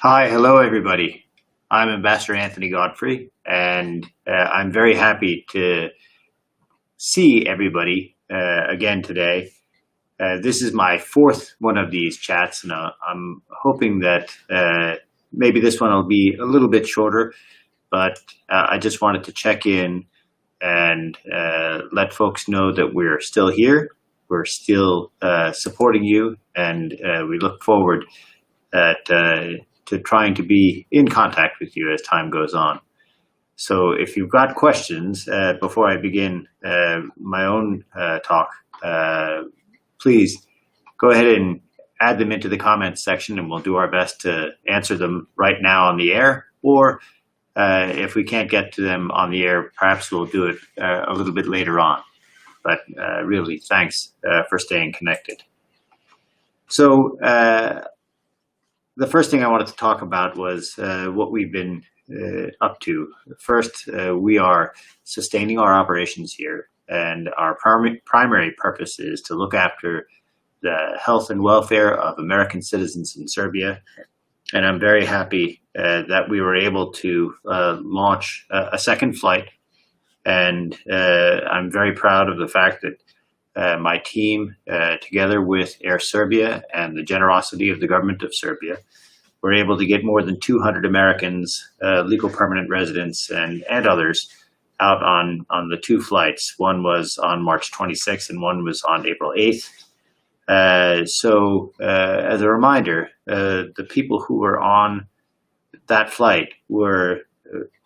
Hi, hello everybody. I'm Ambassador Anthony Godfrey, and I'm very happy to see everybody again today. This is my fourth one of these chats, and I'm hoping that maybe this one will be a little bit shorter, but I just wanted to check in and let folks know that we're still here. We're still supporting you, and we look forward to trying to be in contact with you as time goes on. So if you've got questions before I begin my own talk, please go ahead and add them into the comments section, and we'll do our best to answer them right now on the air. Or if we can't get to them on the air, perhaps we'll do it a little bit later on. But really, thanks for staying connected. So the first thing I wanted to talk about was what we've been up to. First, we are sustaining our operations here, and our primary purpose is to look after the health and welfare of American citizens in Serbia. And I'm very happy that we were able to launch a second flight. And I'm very proud of the fact that my team, together with Air Serbia and the generosity of the government of Serbia, were able to get more than 200 Americans, legal permanent residents, and others out on the two flights. One was on March 26th and one was on April 8th. So as a reminder, the people who were on that flight were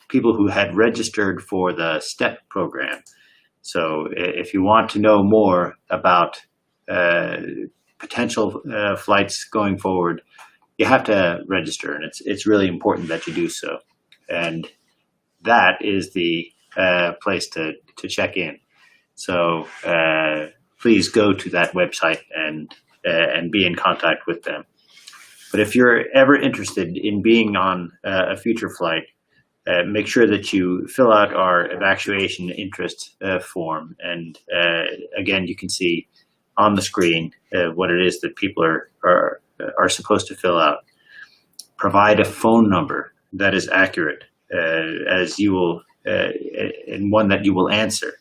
people who had registered for the STEP program. So if you want to know more about potential flights going forward, you have to register, and it's really important that you do so. And that is the place to check in. So please go to that website and be in contact with them. But if you're ever interested in being on a future flight, make sure that you fill out our evacuation interest form. And again, you can see on the screen what it is that people are supposed to fill out. Provide a phone number that is accurate, as you will, and one that you will answer.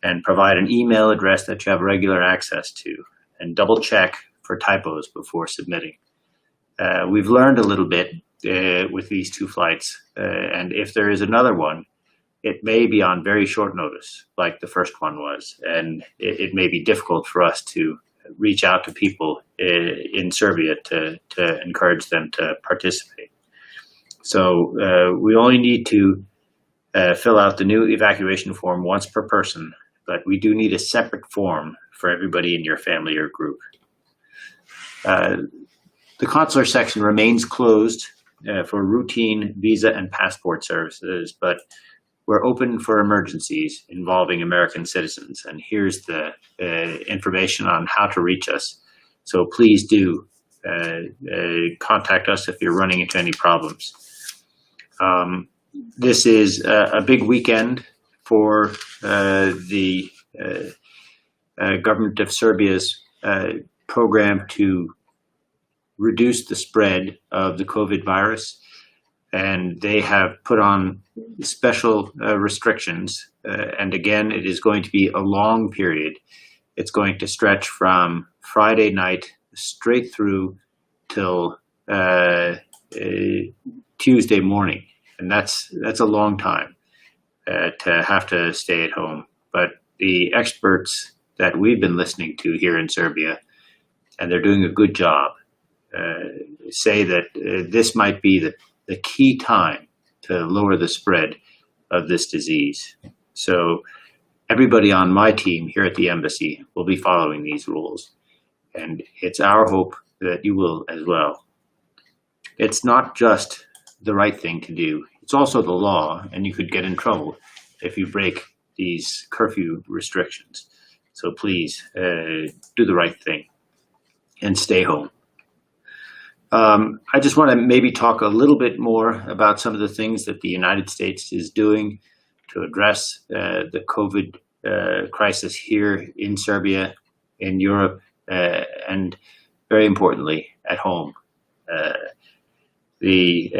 And provide an email address that you have regular access to. And double check for typos before submitting. We've learned a little bit with these two flights, and if there is another one, it may be on very short notice, like the first one was, and it may be difficult for us to reach out to people in Serbia to encourage them to participate. So we only need to fill out the new evacuation form once per person, but we do need a separate form for everybody in your family or group. The consular section remains closed for routine visa and passport services, but we're open for emergencies involving American citizens. And here's the information on how to reach us. So please do contact us if you're running into any problems. This is a big weekend for the government of Serbia's program to reduce the spread of the COVID virus. And they have put on special restrictions. And again, it is going to be a long period. It's going to stretch from Friday night straight through till Tuesday morning. And that's a long time to have to stay at home. But the experts that we've been listening to here in Serbia, and they're doing a good job, say that this might be the key time to lower the spread of this disease. So everybody on my team here at the embassy will be following these rules. And it's our hope that you will as well. It's not just the right thing to do. It's also the law, and you could get in trouble if you break these curfew restrictions. So please do the right thing and stay home. I just want to maybe talk a little bit more about some of the things that the United States is doing to address the COVID crisis here in Serbia, in Europe, and very importantly, at home. the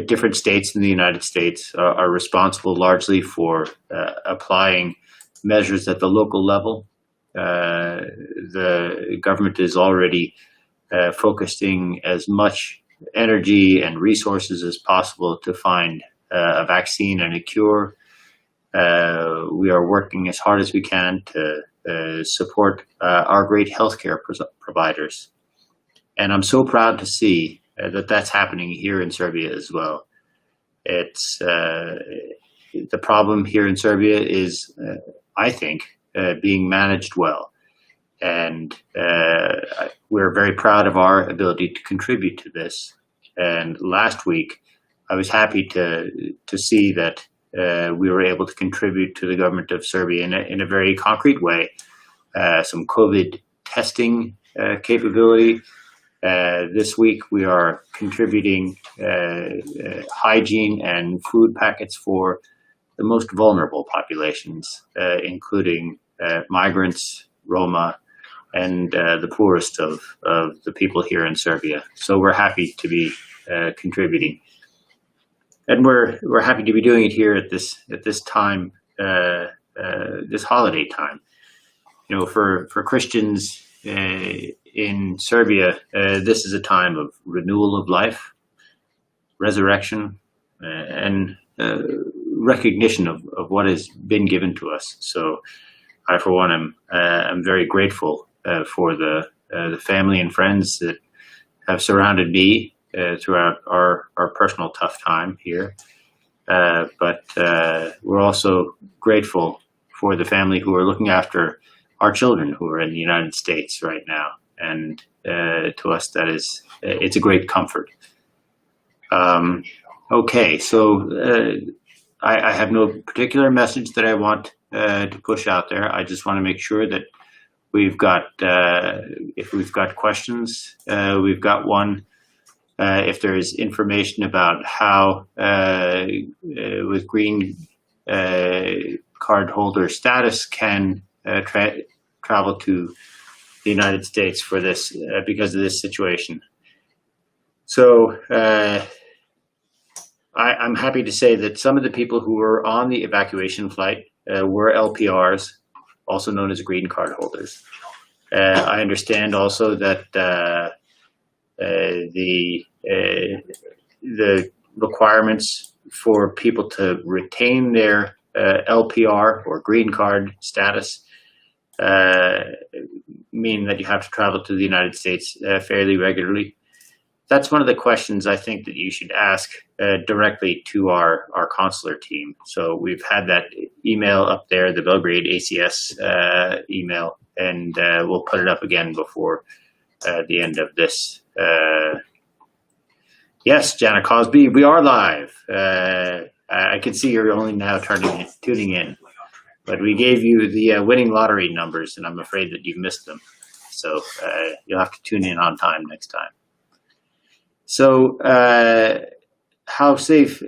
different states in the United States are responsible largely for applying measures at the local level. The government is already focusing as much energy and resources as possible to find a vaccine and a cure. We are working as hard as we can to support our great healthcare providers. And I'm so proud to see that that's happening here in Serbia as well. It's the problem here in Serbia is, I think, being managed well. And we're very proud of our ability to contribute to this. And last week, I was happy to see that we were able to contribute to the government of Serbia in a very concrete way. Some COVID testing capability. This week, we are contributing hygiene and food packets for the most vulnerable populations, including migrants, Roma, and the poorest of the people here in Serbia. So we're happy to be contributing, and we're happy to be doing it here at this time, this holiday time. You know, for Christians in Serbia, this is a time of renewal of life, resurrection, and recognition of what has been given to us. So I, for one, am very grateful for the family and friends that have surrounded me throughout our personal tough time here. But we're also grateful for the family who are looking after our children who are in the United States right now. And to us, it's a great comfort. Okay, so I have no particular message that I want to push out there. I just want to make sure that we've got, if we've got questions, we've got one. If there is information about how, with green card holder status, can travel to the United States for this because of this situation. So I'm happy to say that some of the people who were on the evacuation flight were LPRs, also known as green card holders. I understand also that the requirements for people to retain their LPR or green card status mean that you have to travel to the United States fairly regularly. That's one of the questions I think that you should ask directly to our consular team. So we've had that email up there, the Belgrade ACS email, and we'll put it up again before the end of this. Yes, Jana Cosby, we are live. I can see you're only now tuning in. But we gave you the winning lottery numbers, and I'm afraid that you've missed them. So you'll have to tune in on time next time. So how safe,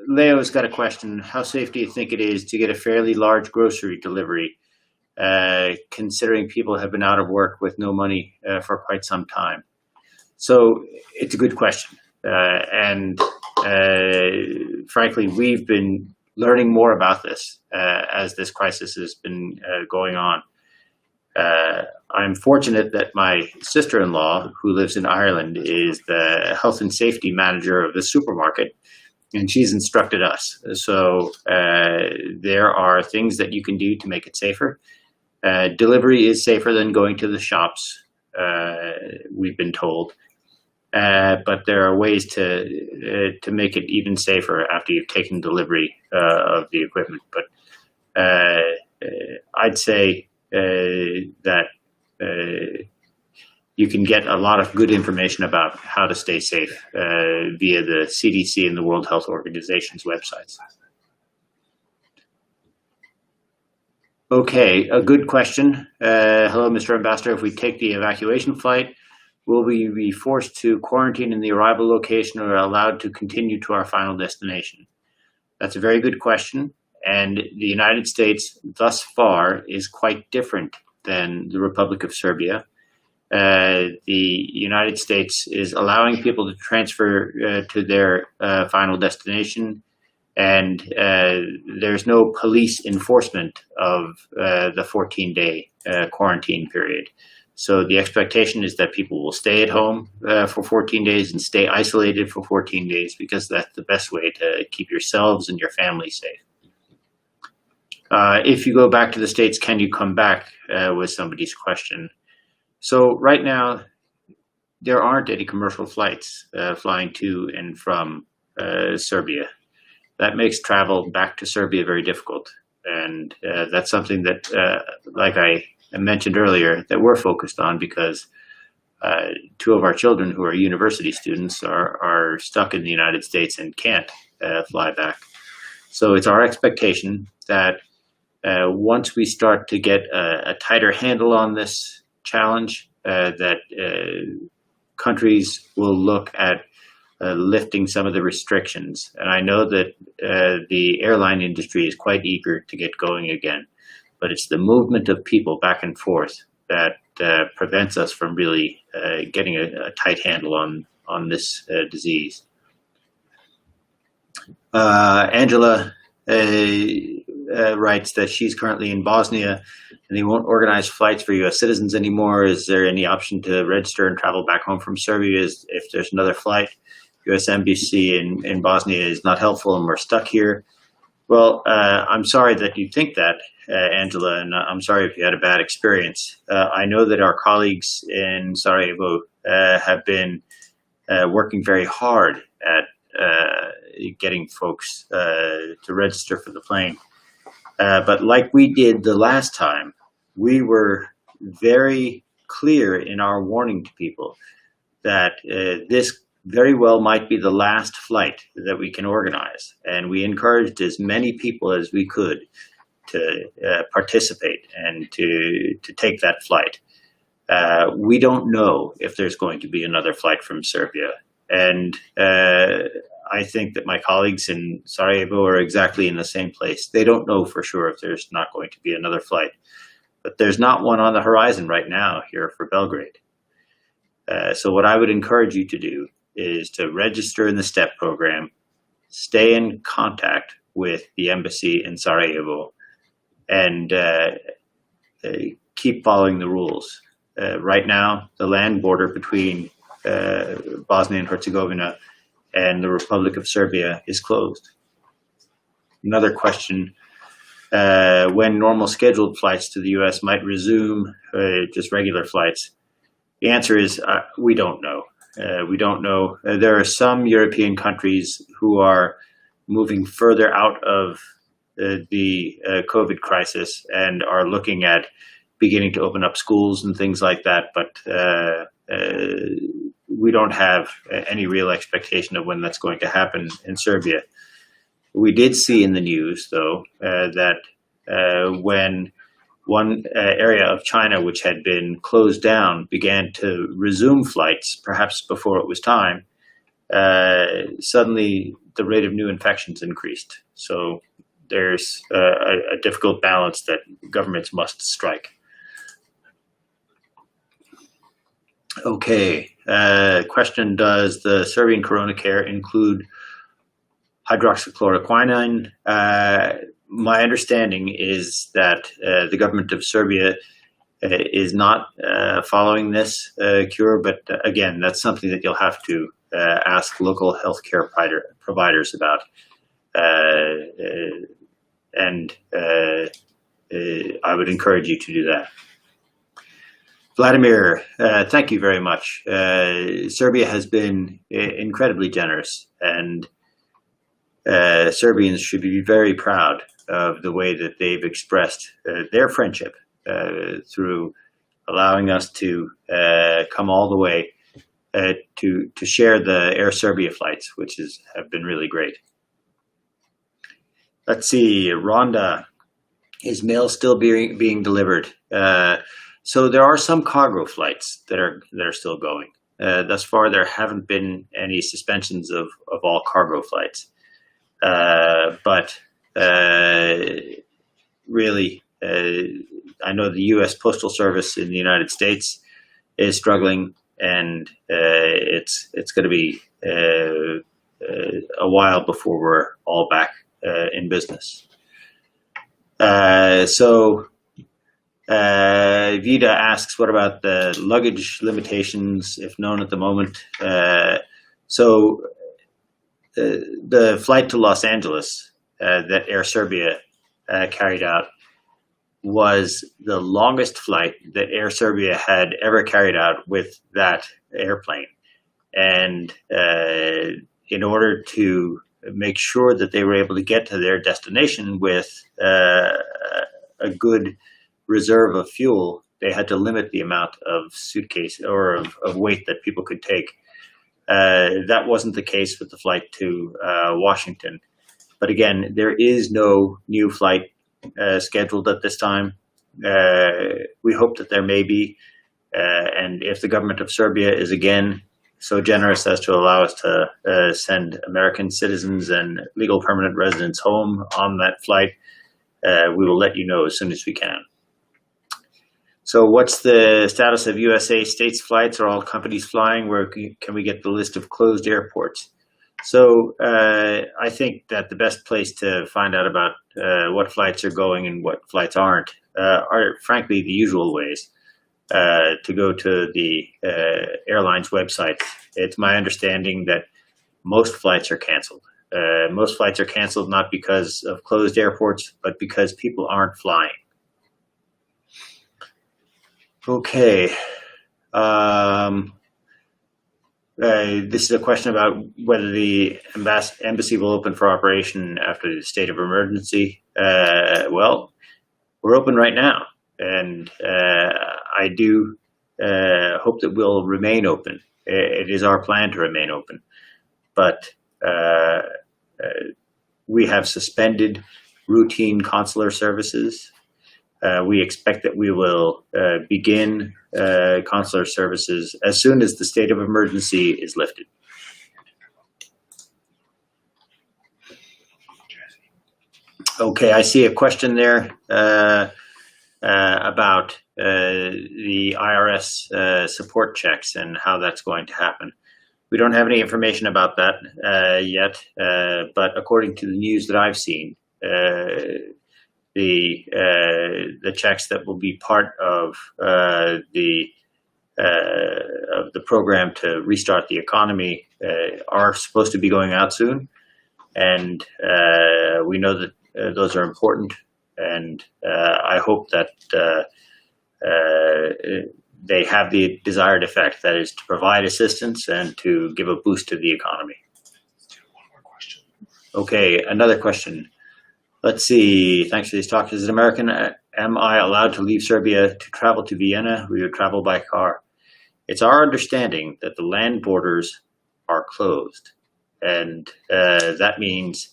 Leo's got a question. How safe do you think it is to get a fairly large grocery delivery, considering people have been out of work with no money for quite some time? So it's a good question. And frankly, we've been learning more about this as this crisis has been going on. I'm fortunate that my sister-in-law, who lives in Ireland, is the health and safety manager of the supermarket, and she's instructed us. So there are things that you can do to make it safer. Delivery is safer than going to the shops, we've been told. But there are ways to make it even safer after you've taken delivery of the equipment. But I'd say that you can get a lot of good information about how to stay safe via the CDC and the World Health Organization's websites. Okay, a good question. Hello, Mr. Ambassador. If we take the evacuation flight, will we be forced to quarantine in the arrival location or allowed to continue to our final destination? That's a very good question. And the United States thus far is quite different than the Republic of Serbia. the United States is allowing people to transfer to their final destination, and there's no police enforcement of the 14-day quarantine period. So the expectation is that people will stay at home for 14 days and stay isolated for 14 days because that's the best way to keep yourselves and your family safe. If you go back to the States, can you come back, was somebody's question. So right now, there aren't any commercial flights flying to and from Serbia. That makes travel back to Serbia very difficult. And that's something that, like I mentioned earlier, that we're focused on because two of our children who are university students are stuck in the United States and can't fly back. So it's our expectation that once we start to get a tighter handle on this challenge, that countries will look at lifting some of the restrictions. And I know that the airline industry is quite eager to get going again, but it's the movement of people back and forth that prevents us from really getting a tight handle on this disease. Angela writes that she's currently in Bosnia and they won't organize flights for U.S. citizens anymore. Is there any option to register and travel back home from Serbia if there's another flight? U.S. Embassy in Bosnia is not helpful and we're stuck here. Well, I'm sorry that you think that, Angela, and I'm sorry if you had a bad experience. I know that our colleagues in Sarajevo have been working very hard at getting folks to register for the plane. But like we did the last time, we were very clear in our warning to people that this very well might be the last flight that we can organize. And we encouraged as many people as we could to participate and to take that flight. We don't know if there's going to be another flight from Serbia. And I think that my colleagues in Sarajevo are exactly in the same place. They don't know for sure if there's not going to be another flight. But there's not one on the horizon right now here for Belgrade. So what I would encourage you to do is to register in the STEP program, stay in contact with the embassy in Sarajevo, and keep following the rules. Right now, the land border between Bosnia and Herzegovina and the Republic of Serbia is closed. Another question, when normal scheduled flights to the US might resume, just regular flights? The answer is we don't know. We don't know. There are some European countries who are moving further out of the COVID crisis and are looking at beginning to open up schools and things like that, but we don't have any real expectation of when that's going to happen in Serbia. We did see in the news, though, that when one area of China which had been closed down began to resume flights, perhaps before it was time, suddenly the rate of new infections increased. So there's a difficult balance that governments must strike. Okay, question, does the Serbian Corona Care include hydroxychloroquine? My understanding is that the government of Serbia is not following this cure, but again, that's something that you'll have to ask local healthcare providers about. And I would encourage you to do that. Vladimir, thank you very much. Serbia has been incredibly generous, and Serbians should be very proud of the way that they've expressed their friendship through allowing us to come all the way to share the Air Serbia flights, which have been really great. Let's see, Rhonda, is mail still being delivered? So there are some cargo flights that are still going. Thus far, there haven't been any suspensions of all cargo flights. But really, I know the U.S. Postal Service in the United States is struggling, and it's going to be a while before we're all back in business. Vida asks, what about the luggage limitations, if known at the moment? The flight to Los Angeles that Air Serbia carried out was the longest flight that Air Serbia had ever carried out with that airplane. And in order to make sure that they were able to get to their destination with a good reserve of fuel, they had to limit the amount of suitcase or of weight that people could take. That wasn't the case with the flight to Washington. But again, there is no new flight scheduled at this time. We hope that there may be. And if the government of Serbia is again so generous as to allow us to send American citizens and legal permanent residents home on that flight, we will let you know as soon as we can. So what's the status of USA states flights? Are all companies flying? Where can we get the list of closed airports? So I think that the best place to find out about what flights are going and what flights aren't are frankly the usual ways. To go to the airline's website. It's my understanding that most flights are canceled. Most flights are canceled not because of closed airports, but because people aren't flying. Okay. This is a question about whether the embassy will open for operation after the state of emergency. Well, we're open right now. And I do hope that we'll remain open. It is our plan to remain open. But we have suspended routine consular services. We expect that we will begin consular services as soon as the state of emergency is lifted. Okay, I see a question there. About the IRS support checks and how that's going to happen. We don't have any information about that yet, but according to the news that I've seen, the checks that will be part of the program to restart the economy are supposed to be going out soon, and we know that those are important. And I hope that they have the desired effect, that is to provide assistance and to give a boost to the economy. One more question. Okay, another question. Let's see. Thanks for these talks. As an American, am I allowed to leave Serbia to travel to Vienna? We would travel by car. It's our understanding that the land borders are closed. And that means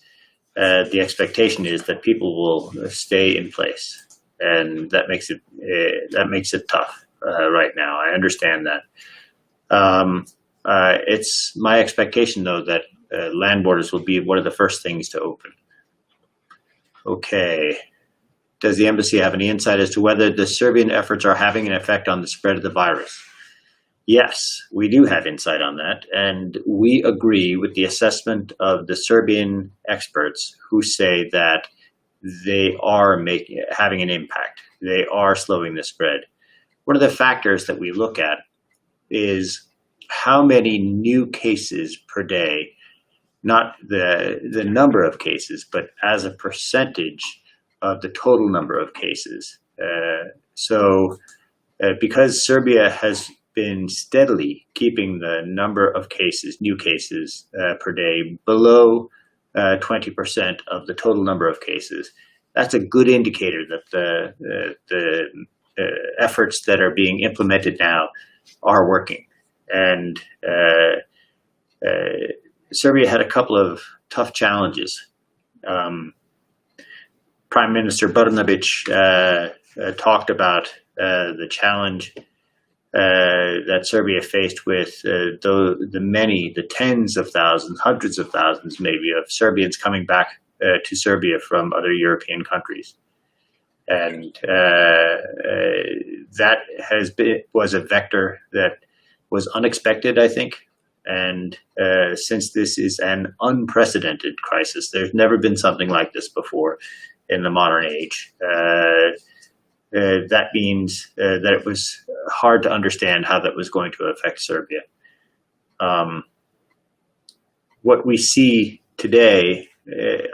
the expectation is that people will stay in place, and that makes it tough right now. I understand that. It's my expectation, though, that land borders will be one of the first things to open. Okay. Does the embassy have any insight as to whether the Serbian efforts are having an effect on the spread of the virus? Yes, we do have insight on that, and we agree with the assessment of the Serbian experts who say that they are having an impact. They are slowing the spread. One of the factors that we look at is how many new cases per day, not the number of cases, but as a percentage of the total number of cases. Because Serbia has been steadily keeping the number of cases, new cases per day, below 20% of the total number of cases, that's a good indicator that the efforts that are being implemented now are working. And Serbia had a couple of tough challenges. Prime Minister Brnabić talked about the challenge that Serbia faced with the tens of thousands, hundreds of thousands maybe, of Serbians coming back to Serbia from other European countries. And that was a vector that was unexpected, I think. And since this is an unprecedented crisis, there's never been something like this before in the modern age. That means that it was hard to understand how that was going to affect Serbia. What we see today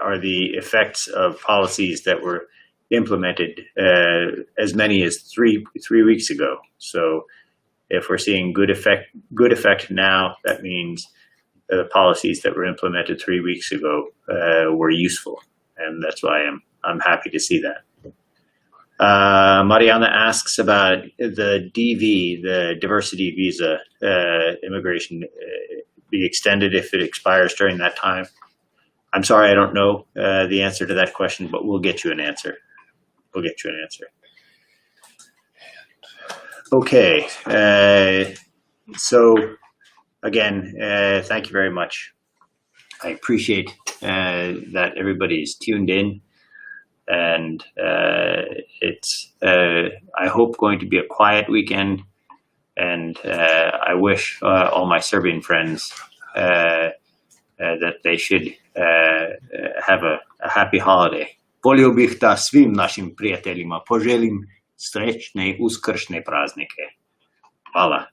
are the effects of policies that were implemented as many as three weeks ago. So if we're seeing good effect now, that means the policies that were implemented 3 weeks ago were useful, and that's why I'm happy to see that. Mariana asks about the DV, the diversity visa immigration, be extended if it expires during that time. I'm sorry, I don't know the answer to that question, but we'll get you an answer. We'll get you an answer. Okay, so again, thank you very much. I appreciate that everybody's tuned in, and it's, I hope, going to be a quiet weekend, and I wish all my Serbian friends that they should have a happy holiday. Volio bih da svim našim prijateljima poželim srećne uskršnje praznike. Hvala.